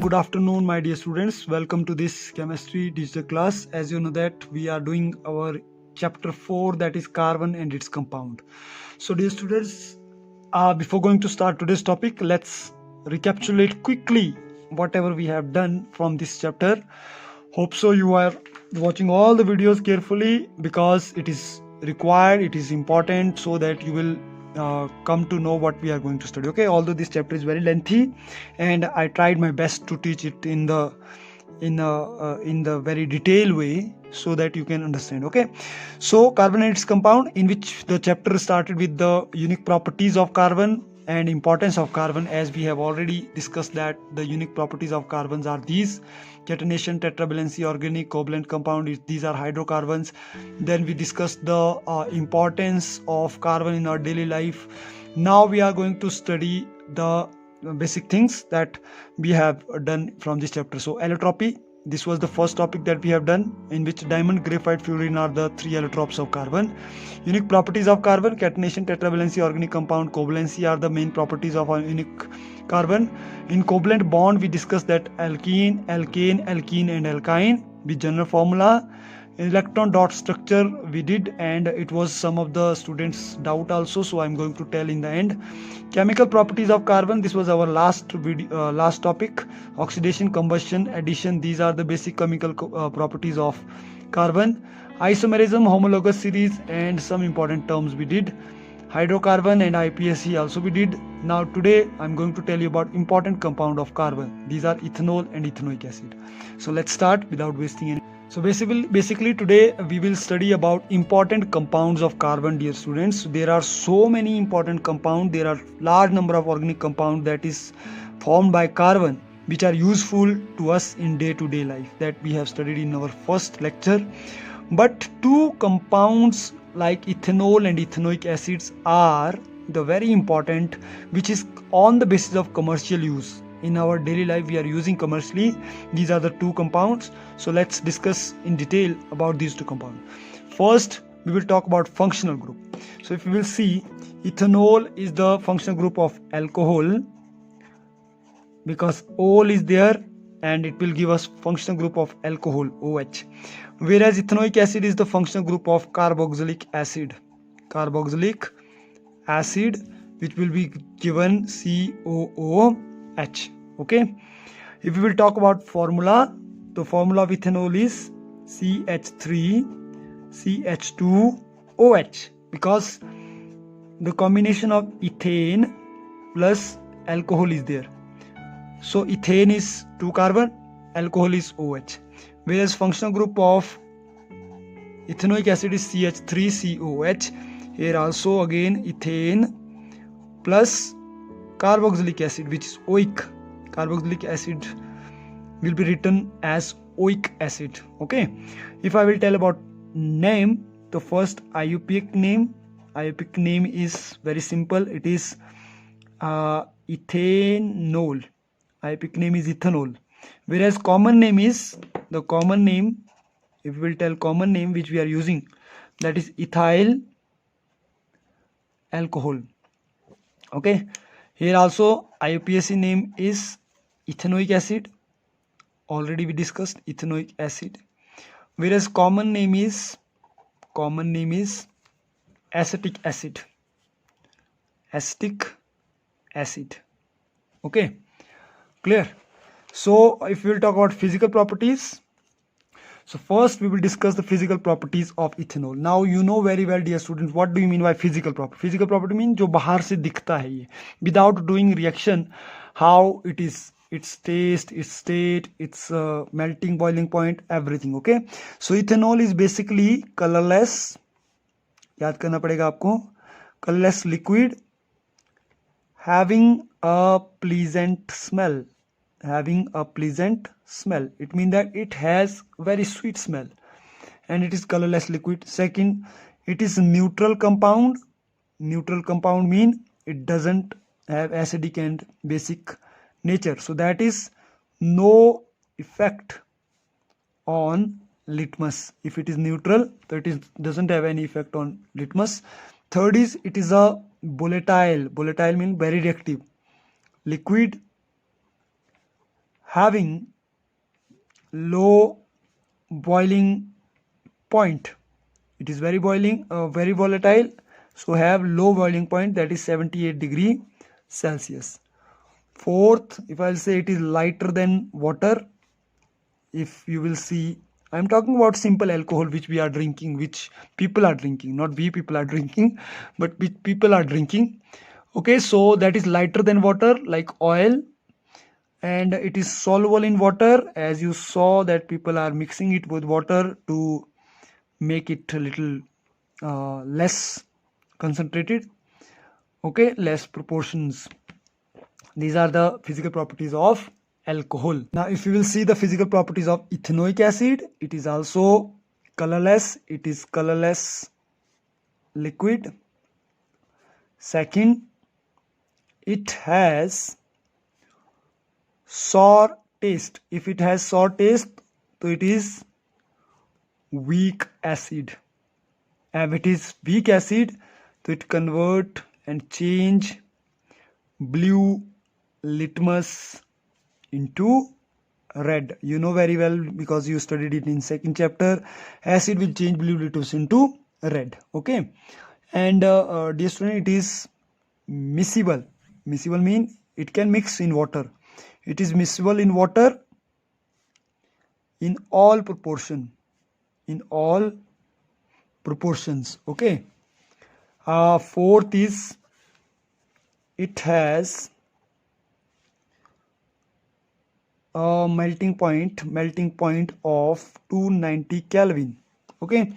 good afternoon, my dear students. Welcome to this chemistry digital class. As you know that we are doing our chapter 4, that is carbon and its compound. So dear students, before going to start today's topic, let's recapitulate quickly whatever we have done from this chapter. Hope so you are watching all the videos carefully because it is required, it is important, so that you will come to know what we are going to study. Okay, although this chapter is very lengthy and I tried my best to teach it in the very detailed way so that you can understand. Okay, so carbon and its compound, in which the chapter started with the unique properties of carbon and importance of carbon. As we have already discussed that the unique properties of carbons are these: catenation, tetravalency, organic, covalent compound, these are hydrocarbons. Then we discussed the importance of carbon in our daily life. Now we are going to study the basic things that we have done from this chapter. So allotropy, this was the first topic that we have done, in which diamond, graphite, fluorine are the three allotropes of carbon. Unique properties of carbon: catenation, tetravalency, organic compound, covalency are the main properties of a unique carbon. In covalent bond, we discussed that alkene, alkane, alkene and alkyne with general formula. Electron dot structure we did, and it was some of the students' doubt also, so I'm going to tell in the end. Chemical properties of carbon, this was our last topic. Oxidation, combustion, addition, these are the basic chemical properties of carbon. Isomerism, homologous series, and some important terms we did. Hydrocarbon and IPSC also we did. Now today I'm going to tell you about important compound of carbon. These are ethanol and ethanoic acid. So let's start without wasting any. So basically today we will study about important compounds of carbon, dear students. There are so many important compounds. There are large number of organic compounds that is formed by carbon, which are useful to us in day-to-day life, that we have studied in our first lecture. But two compounds like ethanol and ethanoic acids are the very important, which is on the basis of commercial use. In our daily life we are using commercially. These are the two compounds. So let's discuss in detail about these two compounds. First we will talk about functional group. So if you will see, ethanol is the functional group of alcohol because ol is there, and it will give us functional group of alcohol, OH. Whereas ethanoic acid is the functional group of carboxylic acid, which will be given COOH. Okay, if we will talk about formula, the formula of ethanol is CH3CH2OH, because the combination of ethane plus alcohol is there. So ethane is 2 carbon, alcohol is OH. Whereas functional group of ethanoic acid is CH3COH. Here also again ethane plus carboxylic acid, which is OIC. Carboxylic acid will be written as OIC acid. Okay, if I will tell about name, the first IUPAC name is very simple. It is ethanol. IUPAC name is ethanol. Whereas common name, if we will tell common name which we are using, that is ethyl alcohol. Okay, here also IUPAC name is ethanoic acid. Already we discussed ethanoic acid. Whereas common name is acetic acid. Okay, clear? So if we will talk about physical properties, so first we will discuss the physical properties of ethanol. Now you know very well, dear students, what do you mean by physical property? Physical property means जो बाहर से दिखता है ये, without doing reaction, how it is, its taste, its state, its melting boiling point, everything. Okay, so ethanol is basically colorless, याद करना पड़ेगा आपको, colorless liquid having a pleasant smell. It means that it has very sweet smell and it is colorless liquid. Second, it is neutral compound. Neutral compound mean it doesn't have acidic and basic nature, so that is no effect on litmus. If it is neutral, so it doesn't have any effect on litmus. Third is, it is a volatile means very reactive liquid having low boiling point. It is very very volatile, so have low boiling point, that is 78 degrees Celsius. Fourth, if I'll say it is lighter than water, if you will see, I'm talking about simple alcohol which we are drinking, which people are drinking, not we people are drinking, but which people are drinking. Okay, so that is lighter than water, like oil, and it is soluble in water, as you saw that people are mixing it with water to make it a little less concentrated. Okay, less proportions. These are the physical properties of alcohol. Now if you will see the physical properties of ethanoic acid, it is also colorless. It is colorless liquid. Second, it has sour taste. If it has sour taste, so it is weak acid. And if it is weak acid, so it convert and change blue litmus into red. You know very well because you studied it in second chapter. Acid will change blue litmus into red. Okay, and dear student, it is miscible. Miscible means it can mix in water. It is miscible in water in all proportion. In all proportions. Okay. Fourth is it has a melting point of 290 Kelvin. Okay,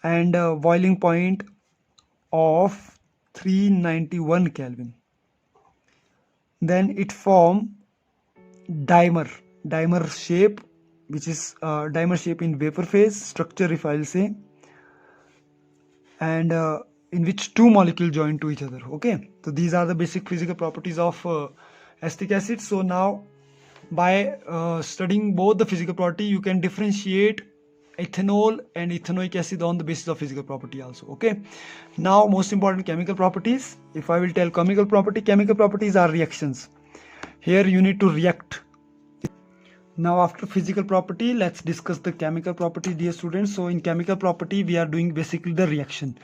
and a boiling point of 391 Kelvin. Then it form dimer shape, which is dimer shape in vapor phase structure, if I'll say, and in which two molecules join to each other. Okay, so these are the basic physical properties of acetic acid. So now by studying both the physical property, you can differentiate ethanol and ethanoic acid on the basis of physical property also. Okay, now most important, chemical properties. If I will tell chemical properties are reactions. Here you need to react. Now after physical property, let's discuss the chemical property, dear students. So in chemical property, we are doing basically the reaction.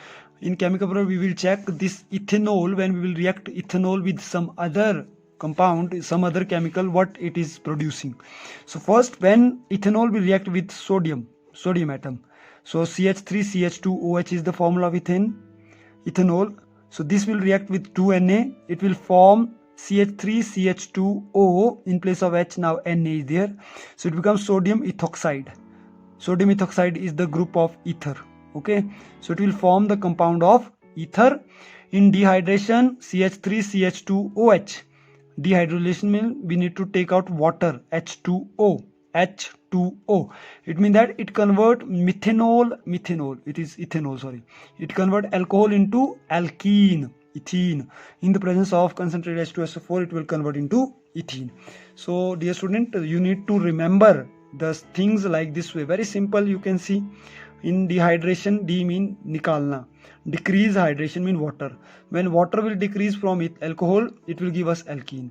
In chemical property, we will check this ethanol, when we will react ethanol with some other compound, some other chemical, what it is producing. So first, when ethanol will react with sodium atom, so CH3CH2OH is the formula of ethanol. So this will react with 2Na, it will form CH3CH2O in place of H. Now Na is there, so it becomes sodium ethoxide. Sodium ethoxide is the group of ether. Okay, so it will form the compound of ether. In dehydration, CH3CH2OH. Dehydrogenation means we need to take out water, H2O. It means that it convert methanol, it is ethanol, sorry. It convert alcohol into alkene, ethene. In the presence of concentrated H2SO4, it will convert into ethene. So dear student, you need to remember the things like this way. Very simple, you can see. In dehydration, D mean nikalna. Decrease hydration mean water. When water will decrease from alcohol, it will give us alkene.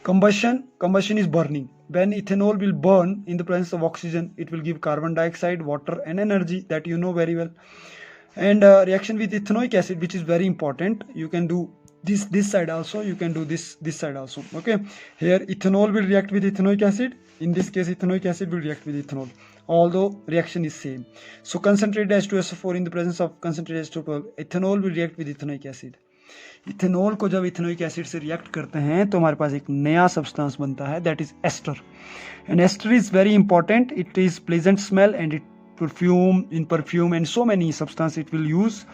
Combustion is burning. When ethanol will burn in the presence of oxygen, it will give carbon dioxide, water and energy, that you know very well. And reaction with ethanoic acid, which is very important, you can do this side also, you can do this side also. Okay, here ethanol will react with ethanoic acid. In this case, ethanoic acid will react with ethanol, although reaction is same. So concentrated H2SO4 in the presence of concentrated H2O, ethanol will react with ethanoic acid. Ethanol को जब ethanoic acid से react करते हैं तो हमारे पास एक नया substance बनता है, that is ester. And ester is very important. It is pleasant smell and it in perfume and so many substances it will use.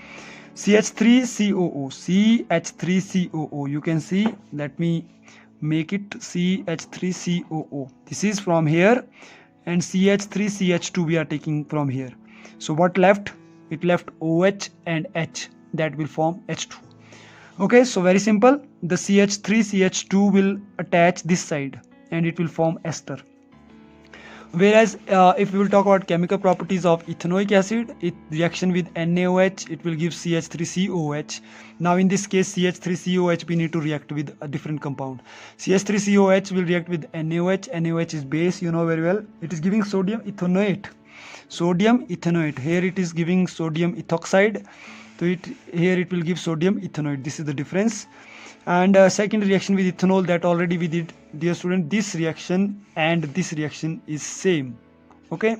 CH3COO, you can see, let me make it CH3COO. This is from here, and CH3CH2 we are taking from here. So what left? It left OH and H, that will form H2. Okay, so very simple. The CH3CH2 will attach this side and it will form ester. Whereas if we will talk about chemical properties of ethanoic acid, it reaction with NaOH, it will give CH3COH. Now in this case CH3COH we need to react with a different compound. CH3COH will react with NaOH. NaOH is base, you know very well. It is giving sodium ethanoate. Sodium ethanoate. Here it is giving sodium ethoxide. So here it will give sodium ethanoate. This is the difference. And second reaction with ethanol, that already we did, dear student. This reaction and this reaction is same. Okay,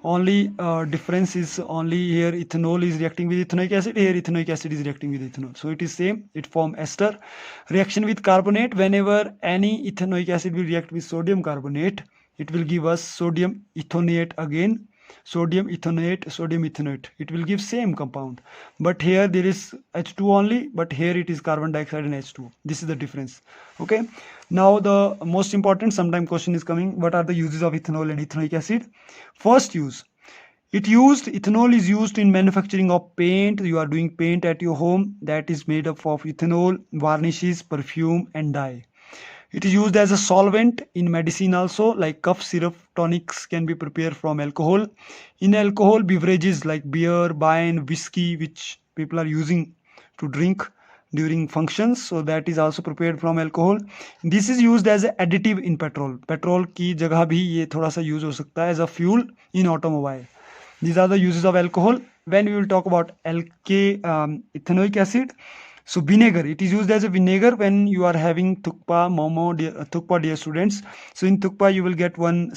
only difference is only here ethanol is reacting with ethanoic acid, here ethanoic acid is reacting with ethanol, so it is same, it form ester. Reaction with carbonate, whenever any ethanoic acid will react with sodium carbonate, it will give us sodium ethonate again, sodium ethanoate, it will give same compound, but here there is H2 only, but here it is carbon dioxide and H2. This is the difference. Okay, now the most important, sometime question is coming, what are the uses of ethanol and ethanoic acid? First use, ethanol is used in manufacturing of paint. You are doing paint at your home, that is made up of ethanol, varnishes, perfume and dye. It is used as a solvent in medicine also, like cough syrup, tonics can be prepared from alcohol. In alcohol beverages like beer, wine, whiskey, which people are using to drink during functions, so that is also prepared from alcohol. This is used as an additive in petrol. Petrol की जगह भी ये थोड़ा सा use हो सकता है as a fuel in automobile. These are the uses of alcohol. When we will talk about ethanoic acid, so vinegar, it is used as a vinegar when you are having thukpa, momo, thukpa, dear students. So in thukpa you will get one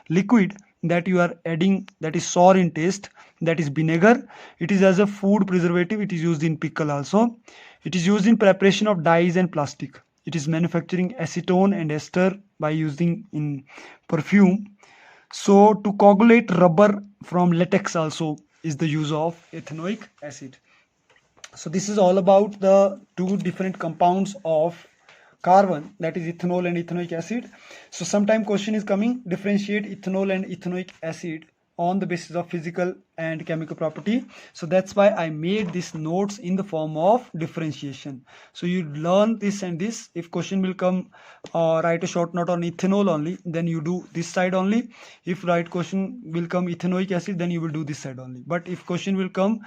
liquid that you are adding, that is sour in taste, that is vinegar. It is as a food preservative. It is used in pickle also. It is used in preparation of dyes and plastic. It is manufacturing acetone and ester by using in perfume. So to coagulate rubber from latex also is the use of ethanoic acid. So this is all about the two different compounds of carbon, that is ethanol and ethanoic acid. So sometime question is coming, differentiate ethanol and ethanoic acid on the basis of physical and chemical property. So that's why I made these notes in the form of differentiation. So you learn this and this. If question will come, write a short note on ethanol only, then you do this side only. If right question will come ethanoic acid, then you will do this side only. But if question will come,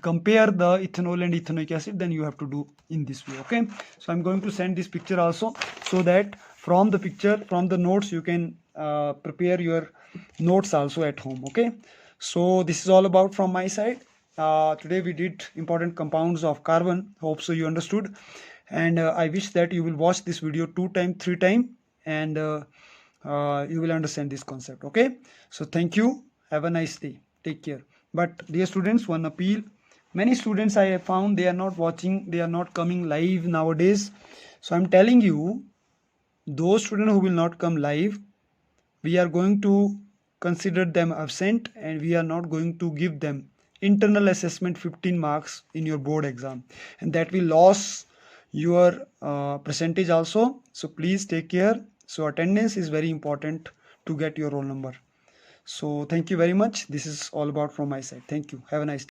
compare the ethanol and ethanoic acid, then you have to do in this way. Okay, so I'm going to send this picture also, so that from the picture, from the notes, you can prepare your notes also at home. Okay, so this is all about from my side. Today we did important compounds of carbon. Hope so you understood, and I wish that you will watch this video 2 times 3 times, and you will understand this concept. Okay, so thank you, have a nice day, take care. But dear students, one appeal, many students I have found, they are not watching, they are not coming live nowadays. So I'm telling you, those students who will not come live, we are going to consider them absent, and we are not going to give them internal assessment 15 marks in your board exam, and that will lose your percentage also. So please take care. So attendance is very important to get your roll number. So thank you very much. This is all about from my side. Thank you. Have a nice day.